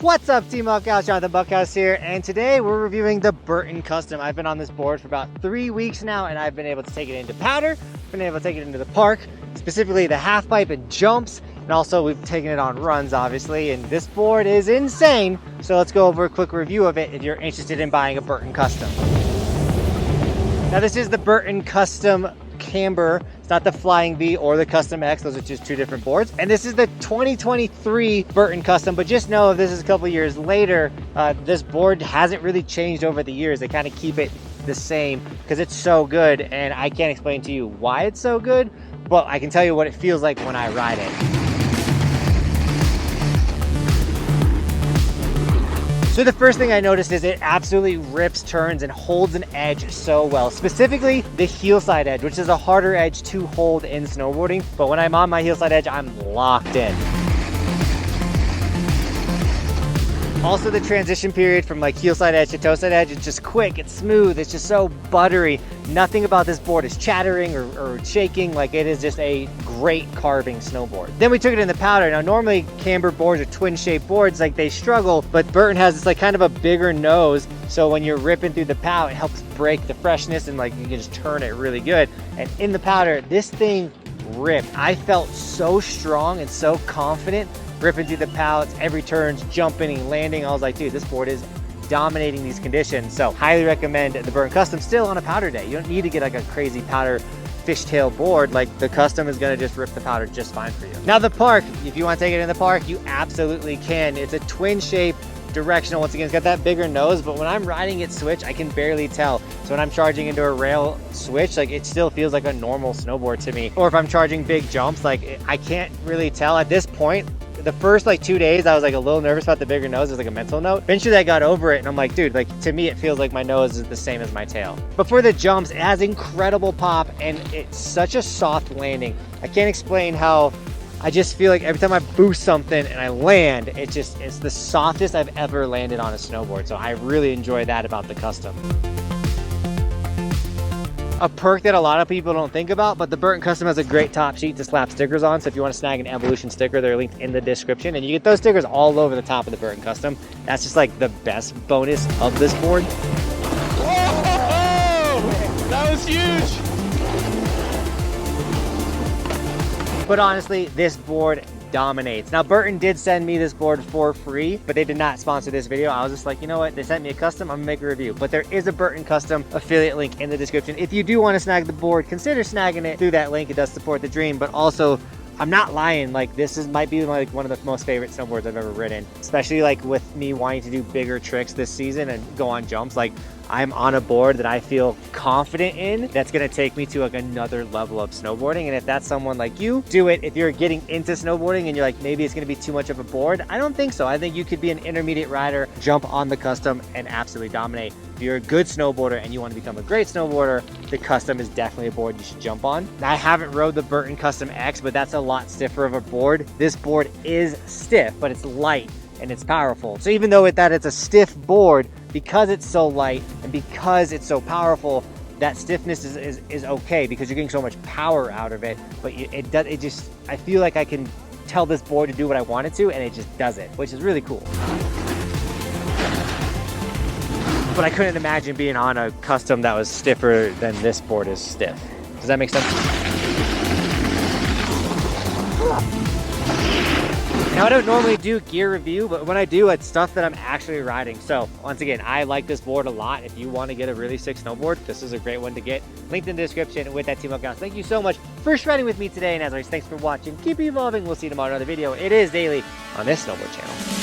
What's up, Team Buckhouse? Johnathan Buckhouse here, and today we're reviewing the Burton Custom. I've been on this board for about 3 weeks now, and I've been able to take it into powder, been able to take it into the park, specifically the half pipe and jumps, and also we've taken it on runs, obviously, and this board is insane. So let's go over a quick review of it if you're interested in buying a Burton Custom. Now this is the Burton Custom Camber. It's not the Flying V or the Custom X. Those are just two different boards. And this is the 2023 Burton Custom, but just know if this is a couple years later, this board hasn't really changed over the years. They kind of keep it the same because it's so good, and I can't explain to you why it's so good, but I can tell you what it feels like when I ride it. So the first thing I noticed is it absolutely rips turns and holds an edge so well, specifically the heel side edge, which is a harder edge to hold in snowboarding. But when I'm on my heel side edge, I'm locked in. Also, the transition period from like heel side edge to toe side edge, it's just quick, it's smooth, it's just so buttery. Nothing about this board is chattering or shaking. Like, it is just a great carving snowboard. Then we took it in the powder. Now normally camber boards or twin shaped boards, like, they struggle, but Burton has this like kind of a bigger nose, so when you're ripping through the pow, it helps break the freshness and like you can just turn it really good. And in the powder, this thing ripped. I felt so strong and so confident ripping through the pallets, every turn's jumping and landing. I was like, dude, this board is dominating these conditions. So highly recommend the Burton Custom still on a powder day. You don't need to get like a crazy powder fishtail board. Like, the Custom is gonna just rip the powder just fine for you. Now the park, if you want to take it in the park, you absolutely can. It's a twin shape directional. Once again, it's got that bigger nose, but when I'm riding it switch, I can barely tell. So when I'm charging into a rail switch, like, it still feels like a normal snowboard to me. Or if I'm charging big jumps, like, I can't really tell at this point. The first like 2 days, I was like a little nervous about the bigger nose. It was like a mental note. Eventually I got over it, and I'm like, dude, like, to me, it feels like my nose is the same as my tail. But for the jumps, it has incredible pop, and it's such a soft landing. I can't explain how I just feel like every time I boost something and I land, it's the softest I've ever landed on a snowboard. So I really enjoy that about the Custom. A perk that a lot of people don't think about, but the Burton Custom has a great top sheet to slap stickers on. So if you want to snag an Evolution sticker, they're linked in the description, and you get those stickers all over the top of the Burton Custom. That's just like the best bonus of this board. Whoa! That was huge! But honestly, this board dominates. Now, Burton did send me this board for free, but they did not sponsor this video. I was just like, you know what? They sent me a Custom, I'm gonna make a review. But there is a Burton Custom affiliate link in the description. If you do want to snag the board, consider snagging it through that link. It does support the dream, but also, I'm not lying, like, this might be like one of the most favorite snowboards I've ever ridden, especially like with me wanting to do bigger tricks this season and go on jumps. Like, I'm on a board that I feel confident in, that's gonna take me to like another level of snowboarding. And if that's someone like you, do it. If you're getting into snowboarding and you're like, maybe it's gonna be too much of a board, I don't think so. I think you could be an intermediate rider, jump on the Custom, and absolutely dominate. If you're a good snowboarder and you want to become a great snowboarder, the Custom is definitely a board you should jump on. Now, I haven't rode the Burton Custom X, but that's a lot stiffer of a board. This board is stiff, but it's light and it's powerful. So even though it's a stiff board, because it's so light and because it's so powerful, that stiffness is okay because you're getting so much power out of it. But I feel like I can tell this board to do what I want it to, and it just does it, which is really cool. But I couldn't imagine being on a Custom that was stiffer than this board is stiff. Does that make sense? Now, I don't normally do gear review, but when I do, it's stuff that I'm actually riding. So once again, I like this board a lot. If you want to get a really sick snowboard, this is a great one to get. Linked in the description with that Team Buckhouse. Thank you so much for shredding with me today. And as always, thanks for watching. Keep evolving. We'll see you tomorrow in another video. It is daily on this snowboard channel.